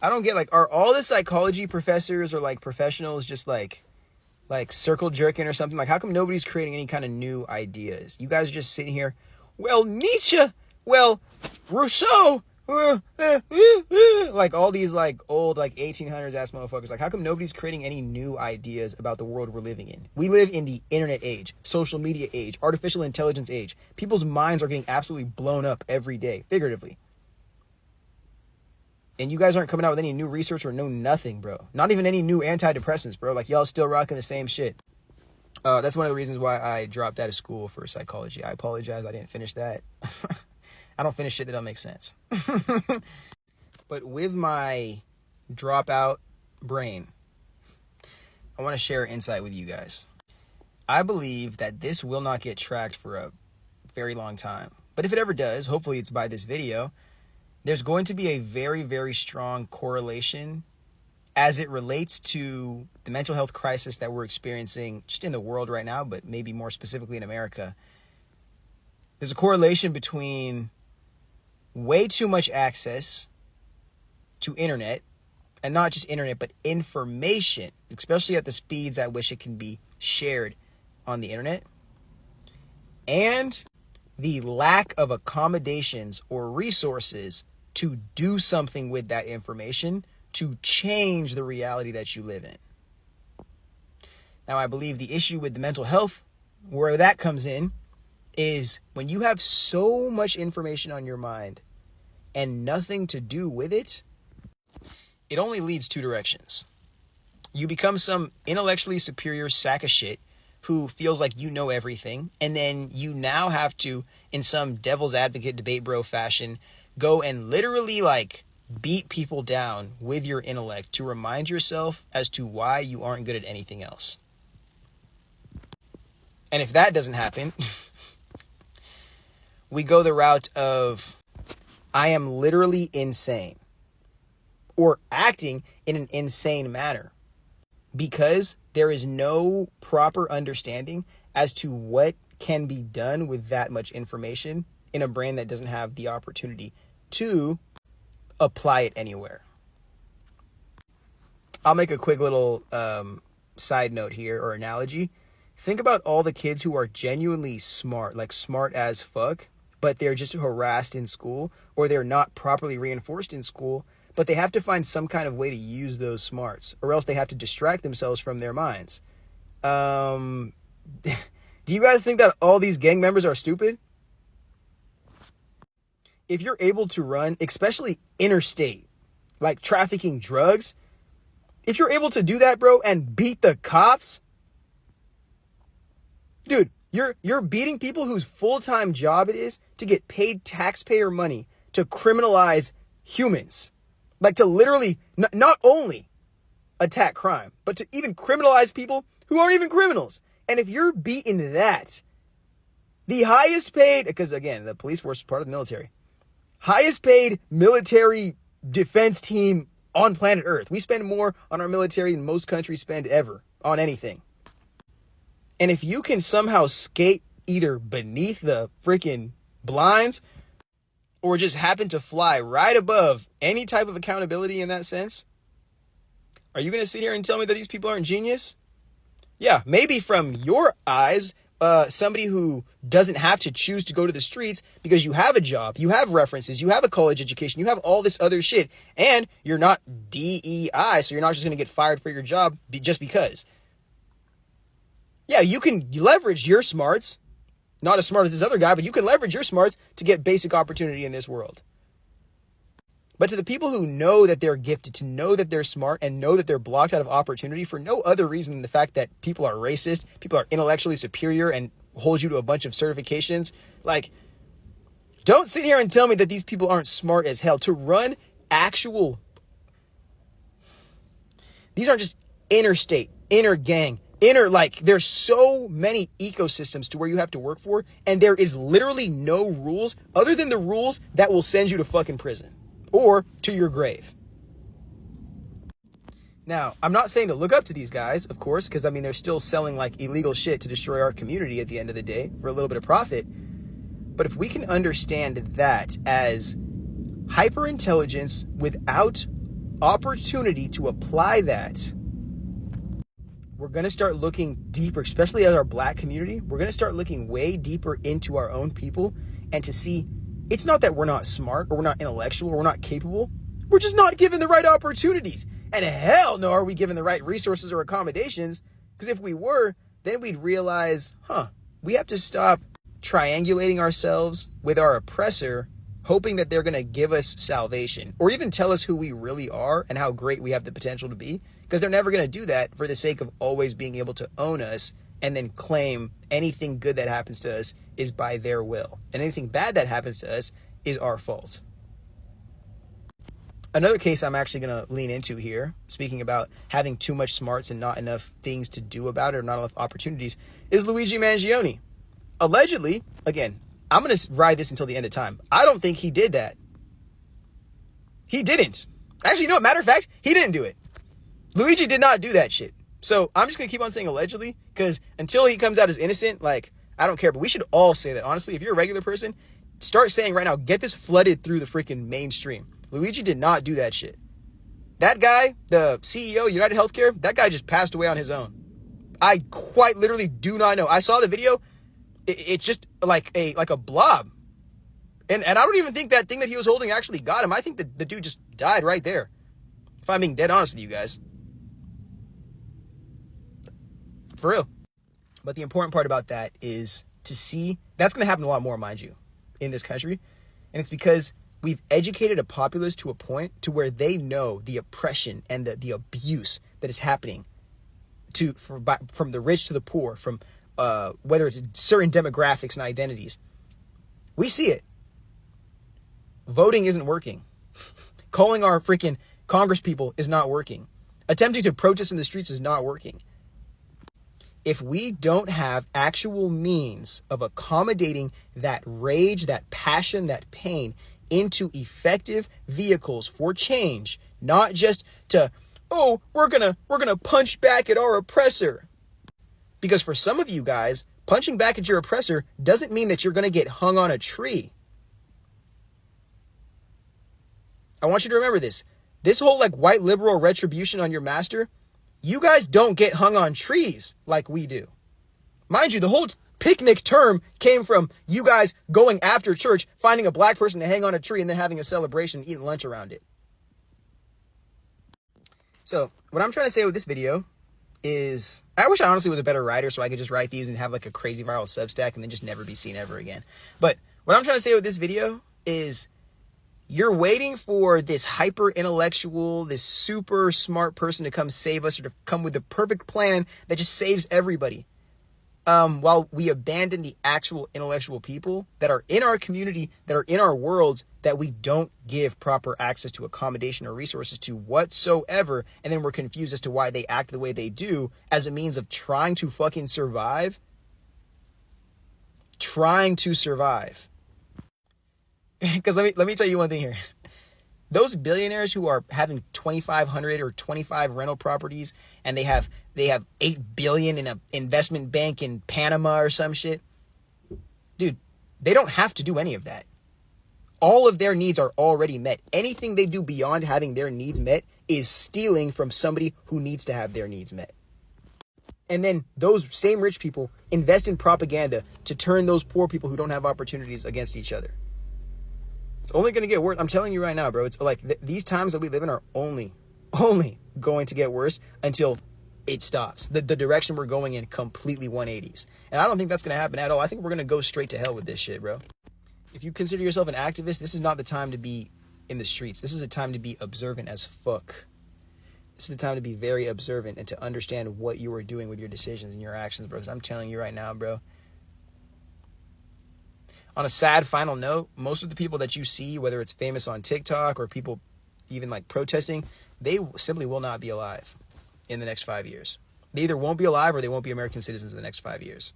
I don't get, like, are all the psychology professors or like professionals just like circle jerking or something? Like, how come nobody's creating any kind of new ideas? You guys are just sitting here, well, Nietzsche, well, Rousseau, like all these like old like 1800s ass motherfuckers. Like, how come nobody's creating any new ideas about the world we're living in? We live in the internet age, social media age, artificial intelligence age. People's minds are getting absolutely blown up every day, figuratively. And you guys aren't coming out with any new research or no nothing, bro. Not even any new antidepressants, bro. Like, y'all still rocking the same shit. That's one of the reasons why I dropped out of school for psychology. I apologize. I didn't finish that. I don't finish shit that don't make sense. But with my dropout brain, I want to share insight with you guys. I believe that this will not get tracked for a very long time. But if it ever does, hopefully it's by this video, there's going to be a very, very strong correlation as it relates to the mental health crisis that we're experiencing just in the world right now, but maybe more specifically in America. There's a correlation between way too much access to internet, and not just internet, but information, especially at the speeds at which it can be shared on the internet, and the lack of accommodations or resources to do something with that information to change the reality that you live in. Now, I believe the issue with the mental health, where that comes in, is when you have so much information on your mind and nothing to do with it, it only leads two directions. You become some intellectually superior sack of shit who feels like you know everything, and then you now have to, in some devil's advocate debate bro fashion, go and literally like beat people down with your intellect to remind yourself as to why you aren't good at anything else. And if that doesn't happen, we go the route of, I am literally insane, or acting in an insane manner, because there is no proper understanding as to what can be done with that much information in a brain that doesn't have the opportunity to apply it anywhere. I'll make a quick little side note here, or analogy. Think about all the kids who are genuinely smart, like smart as fuck, but they're just harassed in school, or they're not properly reinforced in school, but they have to find some kind of way to use those smarts, or else they have to distract themselves from their minds. Do you guys think that all these gang members are stupid? If you're able to run, especially interstate, like trafficking drugs, if you're able to do that, bro, and beat the cops, dude, you're beating people whose full-time job it is to get paid taxpayer money to criminalize humans. Like, to literally not only attack crime, but to even criminalize people who aren't even criminals. And if you're beating that, the highest paid, because again, the police force is part of the military, highest paid military defense team on planet Earth. We spend more on our military than most countries spend ever on anything. And if you can somehow skate either beneath the freaking blinds or just happen to fly right above any type of accountability in that sense, are you going to sit here and tell me that these people aren't genius? Yeah, maybe from your eyes, somebody who doesn't have to choose to go to the streets because you have a job, you have references, you have a college education, you have all this other shit, and you're not DEI, so you're not just going to get fired for your job just because. Yeah, you can leverage your smarts, not as smart as this other guy, but you can leverage your smarts to get basic opportunity in this world. But to the people who know that they're gifted, to know that they're smart, and know that they're blocked out of opportunity for no other reason than the fact that people are racist, people are intellectually superior, and hold you to a bunch of certifications, like, don't sit here and tell me that these people aren't smart as hell. To run actual, these aren't just interstate, inner gang, like, there's so many ecosystems to where you have to work for, and there is literally no rules other than the rules that will send you to fucking prison or to your grave. Now, I'm not saying to look up to these guys, of course, because I mean, they're still selling like illegal shit to destroy our community at the end of the day for a little bit of profit. But if we can understand that as hyperintelligence without opportunity to apply that, we're going to start looking deeper, especially as our black community. We're going to start looking way deeper into our own people and to see it's not that we're not smart or we're not intellectual or we're not capable. We're just not given the right opportunities. And hell no are we given the right resources or accommodations, because if we were, then we'd realize, we have to stop triangulating ourselves with our oppressor, hoping that they're going to give us salvation or even tell us who we really are and how great we have the potential to be, because they're never going to do that for the sake of always being able to own us and then claim anything good that happens to us is by their will and anything bad that happens to us is our fault. Another case I'm actually going to lean into here, speaking about having too much smarts and not enough things to do about it or not enough opportunities, is Luigi Mangione. Allegedly, again, I'm going to ride this until the end of time. I don't think he did that. He didn't. Actually, no, matter of fact, he didn't do it. Luigi did not do that shit. So I'm just going to keep on saying allegedly, because until he comes out as innocent, like, I don't care. But we should all say that. Honestly, if you're a regular person, start saying right now, get this flooded through the freaking mainstream. Luigi did not do that shit. That guy, the CEO of United Healthcare, that guy just passed away on his own. I quite literally do not know. I saw the video. It's just like a blob. And I don't even think that thing that he was holding actually got him. I think that the dude just died right there. If I'm being dead honest with you guys. For real. But the important part about that is to see, that's going to happen a lot more, mind you, in this country. And it's because we've educated a populace to a point to where they know the oppression and the abuse that is happening from the rich to the poor, from whether it's certain demographics and identities. We see it. Voting isn't working. Calling our freaking Congress people is not working. Attempting to protest in the streets is not working. If we don't have actual means of accommodating that rage, that passion, that pain into effective vehicles for change, not just to, we're gonna punch back at our oppressor. Because for some of you guys, punching back at your oppressor doesn't mean that you're gonna get hung on a tree. I want you to remember this. This whole like white liberal retribution on your master, you guys don't get hung on trees like we do. Mind you, the whole picnic term came from you guys going after church, finding a black person to hang on a tree and then having a celebration and eating lunch around it. So what I'm trying to say with this video is, I wish I honestly was a better writer so I could just write these and have like a crazy viral Substack and then just never be seen ever again. But what I'm trying to say with this video is, you're waiting for this hyper intellectual, this super smart person to come save us or to come with the perfect plan that just saves everybody. While we abandon the actual intellectual people that are in our community, that are in our worlds, that we don't give proper access to accommodation or resources to whatsoever. And then we're confused as to why they act the way they do as a means of trying to fucking survive. Trying to survive. Because let me tell you one thing here. Those billionaires who are having 2,500 or 25 rental properties and they have 8 billion in an investment bank in Panama or some shit. Dude, they don't have to do any of that. All of their needs are already met. Anything they do beyond having their needs met is stealing from somebody who needs to have their needs met. And then those same rich people invest in propaganda to turn those poor people who don't have opportunities against each other. It's only going to get worse. I'm telling you right now, bro. It's like these times that we live in are only going to get worse until it stops. The direction we're going in completely 180s. And I don't think that's going to happen at all. I think we're going to go straight to hell with this shit, bro. If you consider yourself an activist, this is not the time to be in the streets. This is a time to be observant as fuck. This is the time to be very observant and to understand what you are doing with your decisions and your actions, bro. Because I'm telling you right now, bro. On a sad final note, most of the people that you see, whether it's famous on TikTok or people even like protesting, they simply will not be alive in the next 5 years. They either won't be alive or they won't be American citizens in the next 5 years.